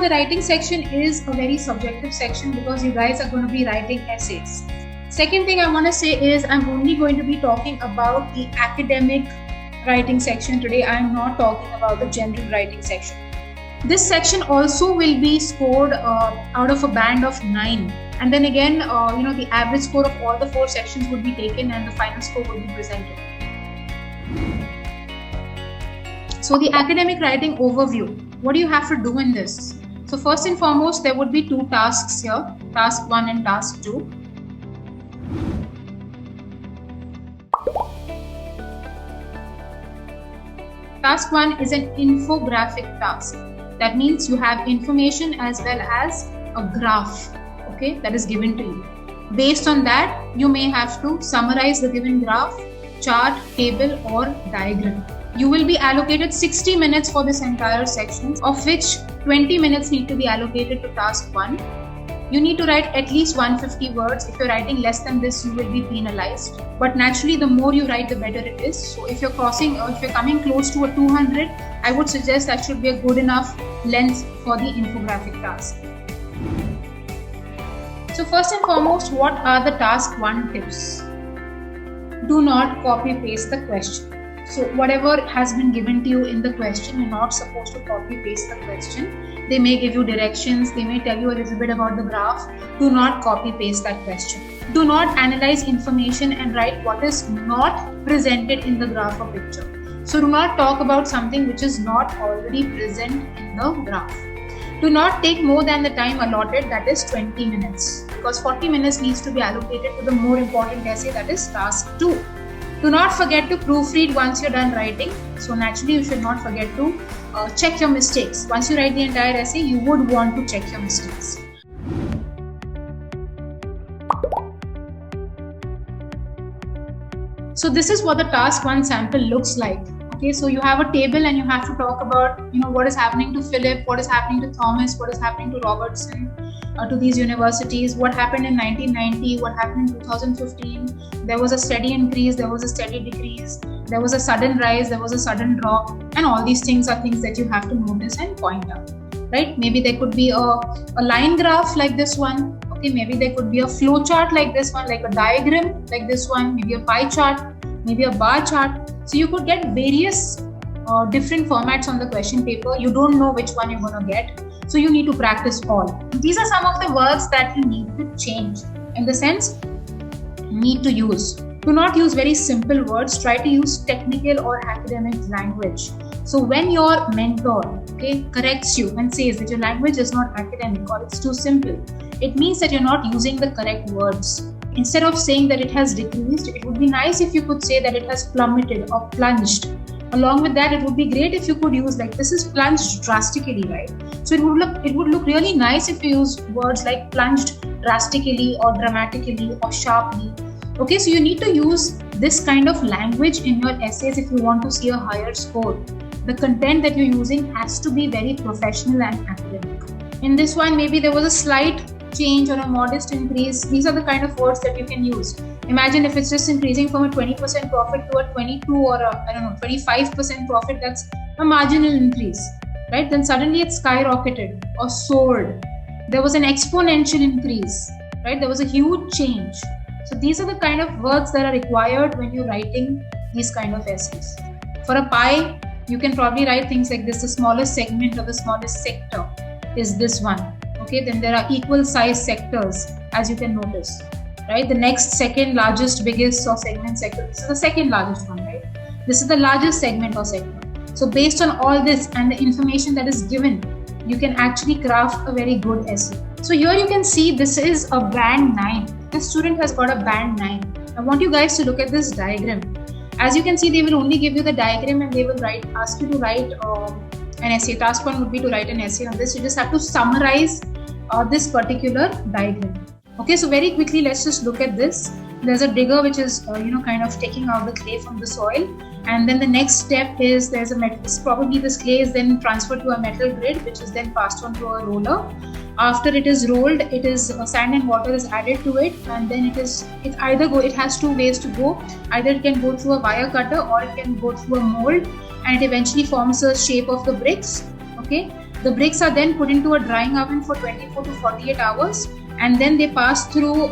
the writing section is a very subjective section because you guys are going to be writing essays. Second thing I want to say is I'm only going to be talking about the academic writing section today. I am not talking about the general writing section. This section also will be scored out of a band of 9. And then again, the average score of all the 4 sections would be taken and the final score would be presented. So the academic writing overview, what do you have to do in this? So first and foremost, there would be 2 tasks here, task 1 and task 2. Task 1 is an infographic task. That means you have information as well as a graph, okay, that is given to you. Based on that, you may have to summarize the given graph, chart, table or diagram. You will be allocated 60 minutes for this entire section, of which 20 minutes need to be allocated to task 1. You need to write at least 150 words. If you're writing less than this, you will be penalized. But naturally, the more you write, the better it is. So if you're coming close to a 200, I would suggest that should be a good enough length for the infographic task. So first and foremost, what are the task 1 tips? Do not copy paste the question. So whatever has been given to you in the question, you're not supposed to copy paste the question. They may give you directions, they may tell you a little bit about the graph. Do not copy paste that question. Do not analyze information and write what is not presented in the graph or picture. So do not talk about something which is not already present in the graph. Do not take more than the time allotted, that is 20 minutes, because 40 minutes needs to be allocated to the more important essay, that is task 2. Do not forget to proofread once you're done writing. So naturally, you should not forget to check your mistakes. Once you write the entire essay, you would want to check your mistakes. So this is what the task 1 sample looks like. Okay, so you have a table and you have to talk about, what is happening to Philip, what is happening to Thomas, what is happening to Robertson, to these universities, what happened in 1990, what happened in 2015. There was a steady increase, there was a steady decrease, there was a sudden rise, there was a sudden drop, and all these things are things that you have to notice and point out, right? Maybe there could be a line graph like this one. Okay, maybe there could be a flow chart like this one, like a diagram like this one, maybe a pie chart, maybe a bar chart. So you could get various different formats on the question paper. You don't know which one you're going to get. So you need to practice all. These are some of the words that you need to change. In the sense, need to use. Do not use very simple words. Try to use technical or academic language. So when your mentor corrects you and says that your language is not academic or it's too simple, it means that you're not using the correct words. Instead of saying that it has decreased, it would be nice if you could say that it has plummeted or plunged. Along with that, it would be great if you could use like this is plunged drastically, right? So it would look really nice if you use words like plunged drastically or dramatically or sharply. Okay, so you need to use this kind of language in your essays if you want to see a higher score. The content that you're using has to be very professional and academic. In this one, maybe there was a slight change or a modest increase. These are the kind of words that you can use. Imagine if it's just increasing from a 20% profit to a 22 or a 25% profit, that's a marginal increase, right? Then suddenly it skyrocketed or soared. There was an exponential increase, right? There was a huge change. So these are the kind of words that are required when you're writing these kind of essays. For a pie, you can probably write things like this: the smallest segment or the smallest sector is this one. Okay, then there are equal size sectors, as you can notice, right? The next second largest, biggest or segment sector. This is the second largest one, right? This is the largest segment or sector. So based on all this and the information that is given, you can actually craft a very good essay. So here you can see this is a band 9. This student has got a band 9. I want you guys to look at this diagram. As you can see, they will only give you the diagram and they will ask you to write an essay. Task 1 would be to write an essay on this. You just have to summarize this particular diagram. Okay, so very quickly, let's just look at this. There's a digger which is kind of taking out the clay from the soil, and then the next step is there's a metal. Probably this clay is then transferred to a metal grid, which is then passed on to a roller. After it is rolled, it is sand and water is added to it, and then it has 2 ways to go. Either it can go through a wire cutter or it can go through a mold, and it eventually forms a shape of the bricks. Okay, The bricks are then put into a drying oven for 24 to 48 hours, and then they pass through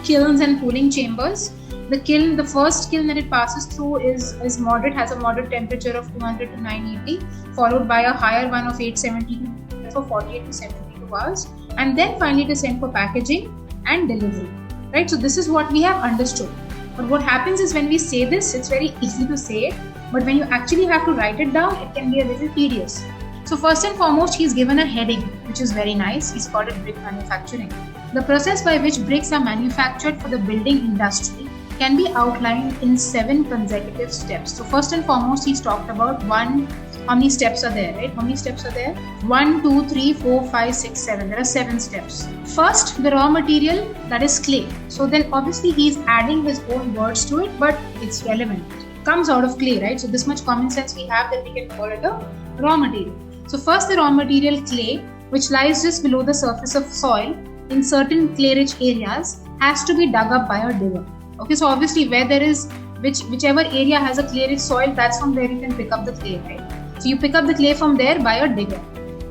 kilns and cooling chambers. The first kiln that it passes through is moderate, has a moderate temperature of 200 to 980, followed by a higher one of 870 for 48 to 72 hours, and then finally it is sent for packaging and delivery. Right? So this is what we have understood. But what happens is when we say this, it's very easy to say it, but when you actually have to write it down, it can be a little tedious. So first and foremost, he's given a heading, which is very nice. He's called it brick manufacturing. The process by which bricks are manufactured for the building industry can be outlined in 7 consecutive steps. So first and foremost, he's talked about how many steps are there, right? How many steps are there? 1, 2, 3, 4, 5, 6, 7. There are 7 steps. First, the raw material, that is clay. So then obviously he's adding his own words to it, but it's relevant. It comes out of clay, right? So this much common sense we have that we can call it a raw material. So first, the raw material clay, which lies just below the surface of soil in certain clay-rich areas, has to be dug up by a digger. Okay, so obviously where there is, whichever area has a clay-rich soil, that's from where you can pick up the clay, right? So you pick up the clay from there by a digger.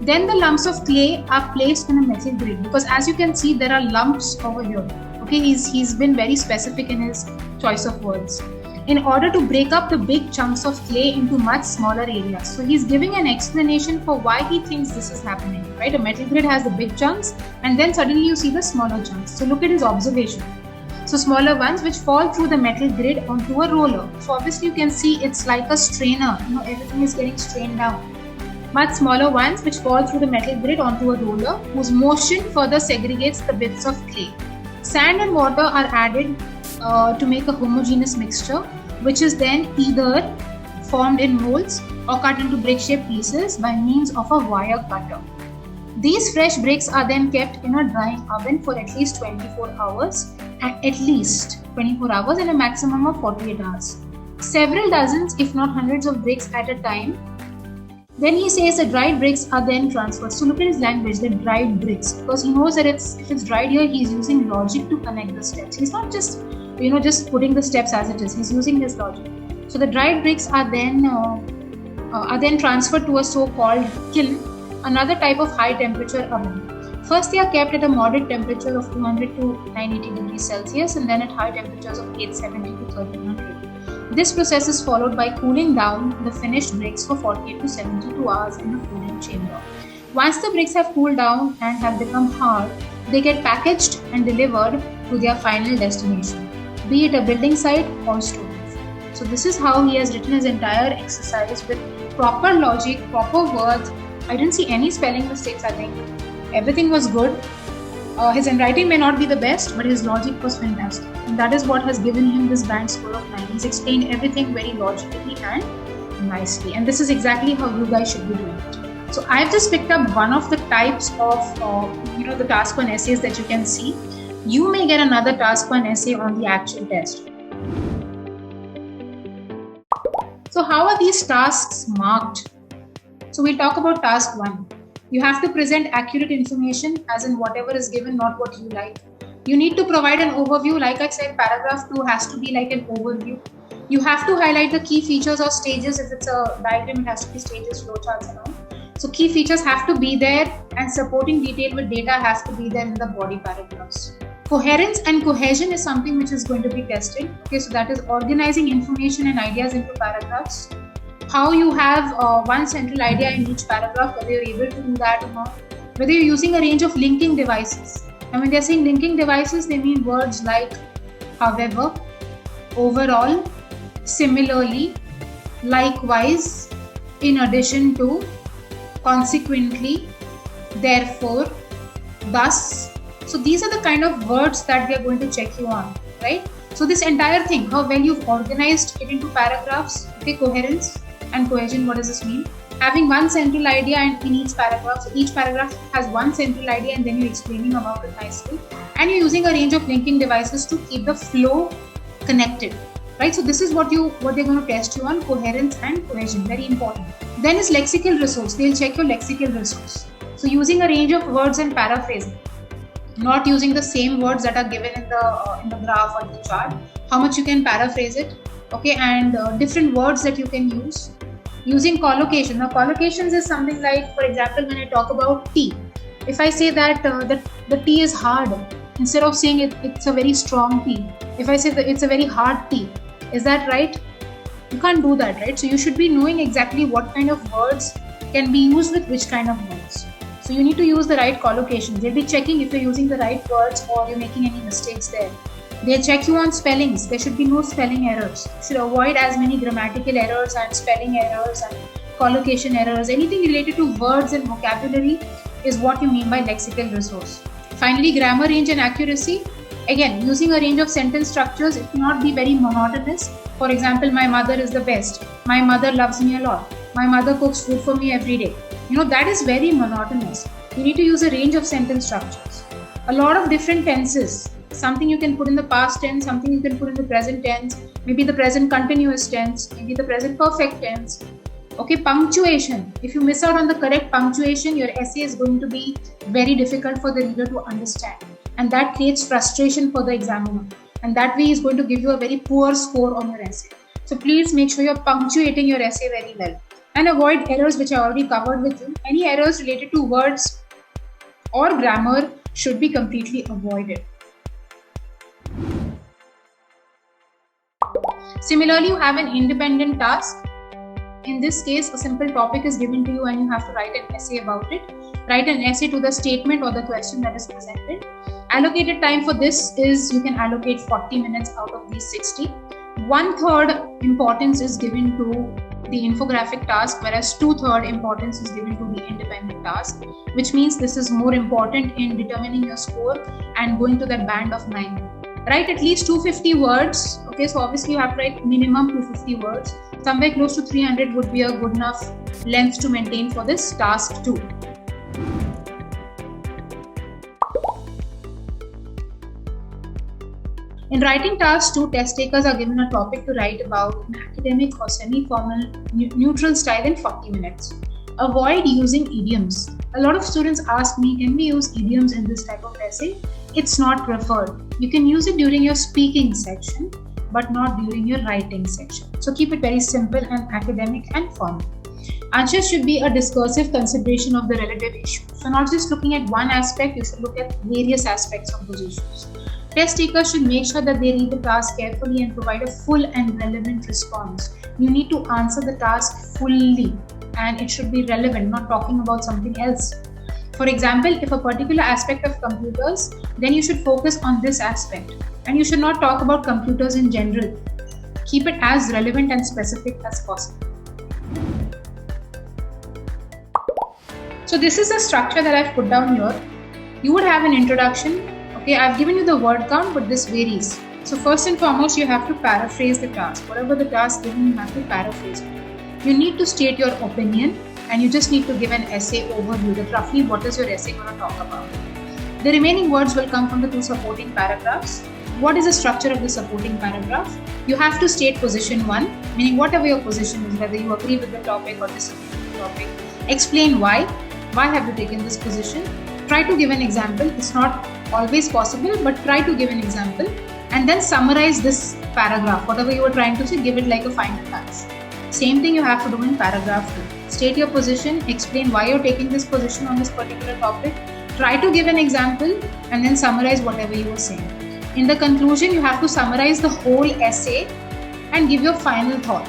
Then the lumps of clay are placed in a metal grid, because as you can see, there are lumps over here. Okay, he's been very specific in his choice of words. In order to break up the big chunks of clay into much smaller areas. So he's giving an explanation for why he thinks this is happening, right? A metal grid has the big chunks, and then suddenly you see the smaller chunks. So look at his observation. So smaller ones which fall through the metal grid onto a roller. So obviously you can see it's like a strainer, everything is getting strained down. Much smaller ones which fall through the metal grid onto a roller, whose motion further segregates the bits of clay. Sand and water are added to make a homogeneous mixture, which is then either formed in molds or cut into brick-shaped pieces by means of a wire cutter. These fresh bricks are then kept in a drying oven for at least 24 hours and a maximum of 48 hours. Several dozens, if not hundreds of bricks at a time. Then he says the dried bricks are then transferred. So look at his language, the dried bricks, because he knows that if it's dried here, he's using logic to connect the steps. He's not just putting the steps as it is. He's using his logic. So the dried bricks are then transferred to a so-called kiln, another type of high temperature oven. First, they are kept at a moderate temperature of 200 to 980 degrees Celsius, and then at high temperatures of 870 to 1300. This process is followed by cooling down the finished bricks for 48 to 72 hours in a cooling chamber. Once the bricks have cooled down and have become hard, they get packaged and delivered to their final destination, be it a building site or storage. So this is how he has written his entire exercise with proper logic, proper words. I didn't see any spelling mistakes, I think. Everything was good. His handwriting may not be the best, but his logic was fantastic. And that is what has given him this band score of 9. He's explained everything very logically and nicely. And this is exactly how you guys should be doing it. So I've just picked up one of the types of, the task 1 essays that you can see. You may get another task 1 essay on the actual test. So how are these tasks marked? So we'll talk about task 1. You have to present accurate information, as in whatever is given, not what you like. You need to provide an overview. Like I said, paragraph 2 has to be like an overview. You have to highlight the key features or stages. If it's a diagram, it has to be stages, flowcharts and all. So key features have to be there, and supporting detail with data has to be there in the body paragraphs. Coherence and cohesion is something which is going to be tested. Okay, so that is organizing information and ideas into paragraphs. How you have one central idea in each paragraph, whether you're able to do that or not. Whether you're using a range of linking devices. And when they're saying linking devices, they mean words like however, overall, similarly, likewise, in addition to, consequently, therefore, thus. So these are the kind of words that we are going to check you on, right? So this entire thing, how well you've organized it into paragraphs, okay, coherence and cohesion, what does this mean? Having one central idea in each paragraph. So each paragraph has one central idea and then you're explaining about it nicely. And you're using a range of linking devices to keep the flow connected, right? So this is what they're going to test you on, coherence and cohesion, very important. Then is lexical resource. They'll check your lexical resource. So using a range of words and paraphrasing, not using the same words that are given in the graph or the chart. How much you can paraphrase it, okay, and different words that you can use. Using collocation. Now collocations is something like, for example, when I talk about tea, if I say that the tea is hard, instead of saying it's a very strong tea, if I say that it's a very hard tea, is that right? You can't do that, right? So you should be knowing exactly what kind of words can be used with which kind of words. So you need to use the right collocation. They'll be checking if you're using the right words or you're making any mistakes there. They'll check you on spellings. There should be no spelling errors. You should avoid as many grammatical errors and spelling errors and collocation errors. Anything related to words and vocabulary is what you mean by lexical resource. Finally, grammar range and accuracy. Again, using a range of sentence structures, it cannot be very monotonous. For example, my mother is the best. My mother loves me a lot. My mother cooks food for me every day. That is very monotonous. You need to use a range of sentence structures. A lot of different tenses. Something you can put in the past tense, something you can put in the present tense, maybe the present continuous tense, maybe the present perfect tense. Okay, punctuation. If you miss out on the correct punctuation, your essay is going to be very difficult for the reader to understand. And that creates frustration for the examiner. And that way is going to give you a very poor score on your essay. So please make sure you're punctuating your essay very well. And avoid errors which I already covered with you. Any errors related to words or grammar should be completely avoided. Similarly, you have an independent task. In this case, a simple topic is given to you and you have to write an essay about it. Write an essay to the statement or the question that is presented. Allocated time for this is, you can allocate 40 minutes out of these 60. 1/3 importance is given to the infographic task, whereas 2/3 importance is given to the independent task, which means this is more important in determining your score and going to that band of 9. Write at least 250 words. Okay, so obviously you have to write minimum 250 words. Somewhere close to 300 would be a good enough length to maintain for this task 2. In writing task 2, test takers are given a topic to write about an academic or semi-formal neutral style in 40 minutes. Avoid using idioms. A lot of students ask me, can we use idioms in this type of essay? It's not preferred. You can use it during your speaking section, but not during your writing section. So keep it very simple and academic and formal. Answers should be a discursive consideration of the relative issue. So not just looking at one aspect, you should look at various aspects of those issues. Test takers should make sure that they read the task carefully and provide a full and relevant response. You need to answer the task fully and it should be relevant, not talking about something else. For example, if a particular aspect of computers, then you should focus on this aspect and you should not talk about computers in general. Keep it as relevant and specific as possible. So this is the structure that I've put down here. You would have an introduction. Okay, I've given you the word count, but this varies. So first and foremost, you have to paraphrase the task. Whatever the task given, you have to paraphrase it. You need to state your opinion and you just need to give an essay overview that roughly what is your essay going to talk about. The remaining words will come from the 2 supporting paragraphs. What is the structure of the supporting paragraph? You have to state position 1, meaning whatever your position is, whether you agree with the topic or disagree with the topic. Explain why. Why have you taken this position? Try to give an example. It's not always possible, but try to give an example and then summarize this paragraph. Whatever you were trying to say, give it like a final touch. Same thing you have to do in paragraph 2. State your position, explain why you're taking this position on this particular topic. Try to give an example and then summarize whatever you were saying. In the conclusion, you have to summarize the whole essay and give your final thought.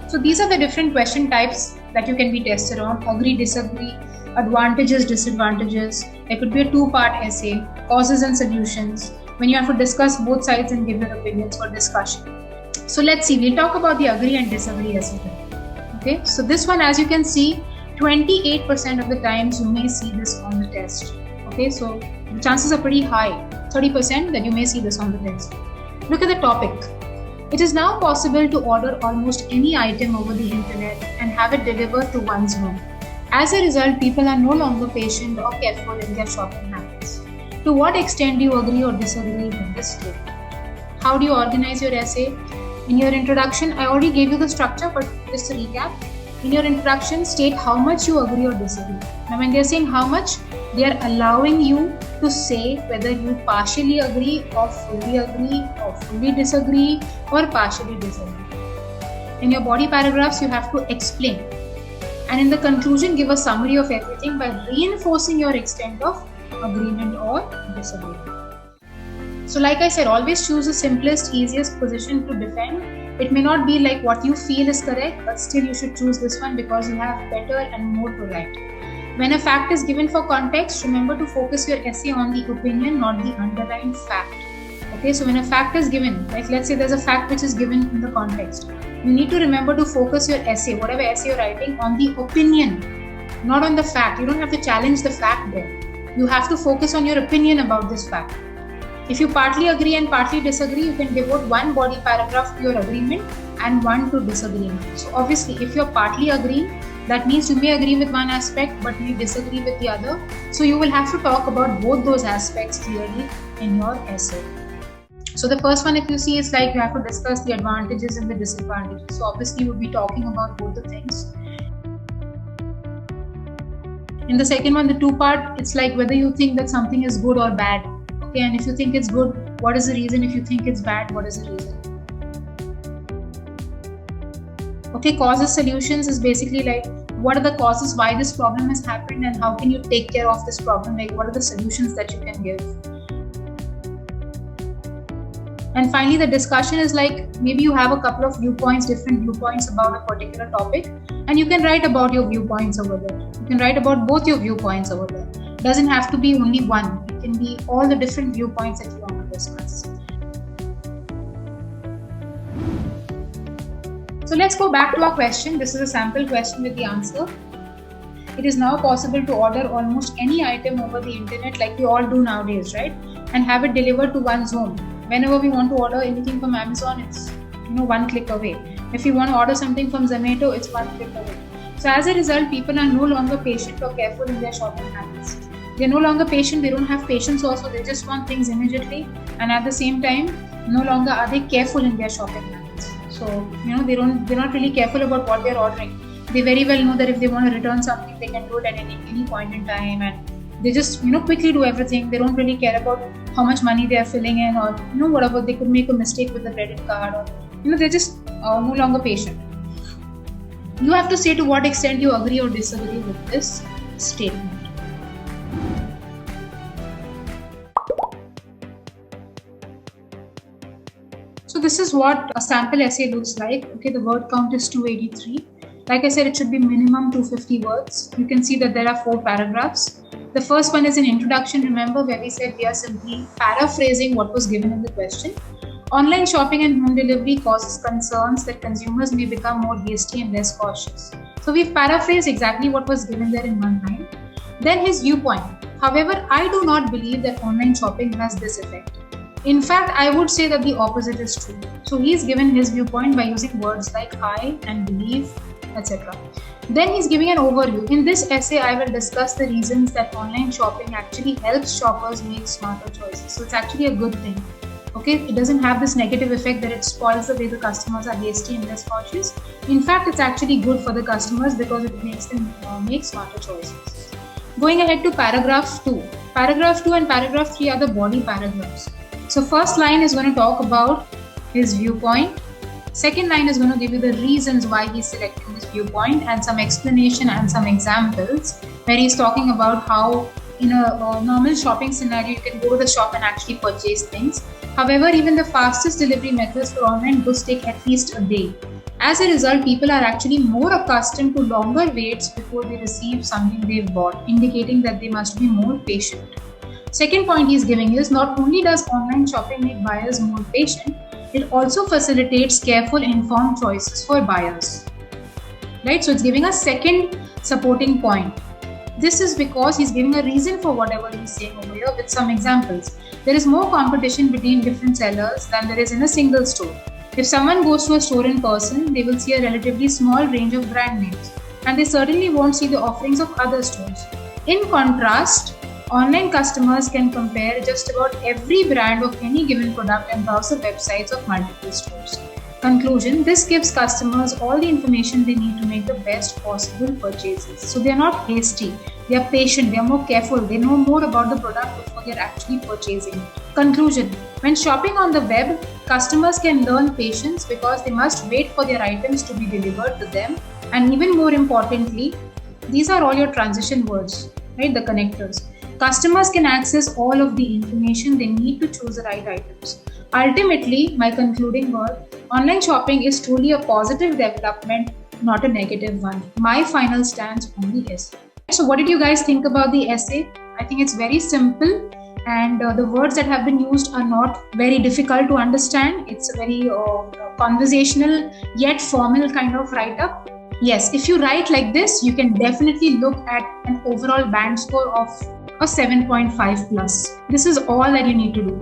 So these are the different question types that you can be tested on. Agree, disagree, advantages, disadvantages. There could be a 2-part essay, causes and solutions, when you have to discuss both sides and give your opinions for discussion. So let's see, we'll talk about the agree and disagree essay. Okay, so this one, as you can see, 28% of the times you may see this on the test. Okay, so the chances are pretty high, 30% that you may see this on the test. Look at the topic. It is now possible to order almost any item over the internet and have it delivered to one's home. As a result, people are no longer patient or careful in their shopping habits. To what extent do you agree or disagree with this statement? How do you organize your essay? In your introduction, I already gave you the structure, but just to recap, In your introduction, state how much you agree or disagree. Now, when they're saying how much, they are allowing you to say whether you partially agree or fully disagree or partially disagree. In your body paragraphs, you have to explain. And in the conclusion, give a summary of everything by reinforcing your extent of agreement or disagreement. So like I said, always choose the simplest, easiest position to defend. It may not be like what you feel is correct, but still you should choose this one because you have better and more to write. When a fact is given for context, remember to focus your essay on the opinion, not the underlying fact. Okay, so when a fact is given, like let's say there's a fact which is given in the context, you need to remember to focus your essay, whatever essay you're writing, on the opinion, not on the fact. You don't have to challenge the fact there. You have to focus on your opinion about this fact. If you partly agree and partly disagree, you can devote one body paragraph to your agreement and one to disagreement. So obviously, if you're partly agreeing, that means you may agree with one aspect but may disagree with the other. So you will have to talk about both those aspects clearly in your essay. So the first one, if you see, is like you have to discuss the advantages and the disadvantages. So obviously, we'll be talking about both the things. In the second one, the two part, it's like whether you think that something is good or bad. Okay, and if you think it's good, what is the reason? If you think it's bad, what is the reason? Okay, causes, solutions is basically like what are the causes why this problem has happened and how can you take care of this problem? Like what are the solutions that you can give? And finally, the discussion is like maybe you have a couple of viewpoints, different viewpoints about a particular topic, and you can write about your viewpoints over there. You can write about both your viewpoints over there. It doesn't have to be only one. It can be all the different viewpoints that you want to discuss. So let's go back to our question. This is a sample question with the answer. It is now possible to order almost any item over the internet like we all do nowadays, right? And have it delivered to one's home. Whenever we want to order anything from Amazon, it's one click away. If you want to order something from Zomato, it's one click away. So as a result, people are no longer patient or careful in their shopping habits. They're no longer patient, they don't have patience also, they just want things immediately, and at the same time, no longer are they careful in their shopping habits. So, they're not really careful about what they're ordering. They very well know that if they want to return something, they can do it at any point in time, and they just, quickly do everything. They don't really care about how much money they are filling in or, whatever. They could make a mistake with the credit card or, they're just no longer patient. You have to say to what extent you agree or disagree with this statement. So this is what a sample essay looks like. Okay, the word count is 283. Like I said, it should be minimum 250 words. You can see that there are 4 paragraphs. The first one is an introduction, remember, where we said we are simply paraphrasing what was given in the question. Online shopping and home delivery causes concerns that consumers may become more hasty and less cautious. So we've paraphrased exactly what was given there in one line. Then his viewpoint. However, I do not believe that online shopping has this effect. In fact, I would say that the opposite is true. So he's given his viewpoint by using words like I and believe, etc. Then he's giving an overview. In this essay, I will discuss the reasons that online shopping actually helps shoppers make smarter choices. So it's actually a good thing. Okay, it doesn't have this negative effect that it spoils the way the customers are hasty and less cautious. In fact, it's actually good for the customers because it makes them make smarter choices. Going ahead to paragraph 2. Paragraph 2 and paragraph 3 are the body paragraphs. So first line is going to talk about his viewpoint. Second line is going to give you the reasons why he's selecting this viewpoint and some explanation and some examples where he's talking about how in a normal shopping scenario you can go to the shop and actually purchase things. However, even the fastest delivery methods for online goods take at least a day. As a result, people are actually more accustomed to longer waits before they receive something they've bought, indicating that they must be more patient. Second point he's giving is not only does online shopping make buyers more patient, it also facilitates careful, informed choices for buyers. Right? So it's giving a second supporting point. This is because he's giving a reason for whatever he's saying over here with some examples. There is more competition between different sellers than there is in a single store. If someone goes to a store in person, they will see a relatively small range of brand names, and they certainly won't see the offerings of other stores. In contrast, online customers can compare just about every brand of any given product and browse the websites of multiple stores. Conclusion, this gives customers all the information they need to make the best possible purchases. So they are not hasty, they are patient, they are more careful, they know more about the product before they are actually purchasing. Conclusion, when shopping on the web, customers can learn patience because they must wait for their items to be delivered to them. And even more importantly, these are all your transition words, right? The connectors. Customers can access all of the information they need to choose the right items. Ultimately, my concluding word, online shopping is truly a positive development, not a negative one. My final stance on the essay. So what did you guys think about the essay? I think it's very simple, and the words that have been used are not very difficult to understand. It's a very conversational yet formal kind of write-up. Yes, if you write like this, you can definitely look at an overall band score of a 7.5 plus. This is all that you need to do.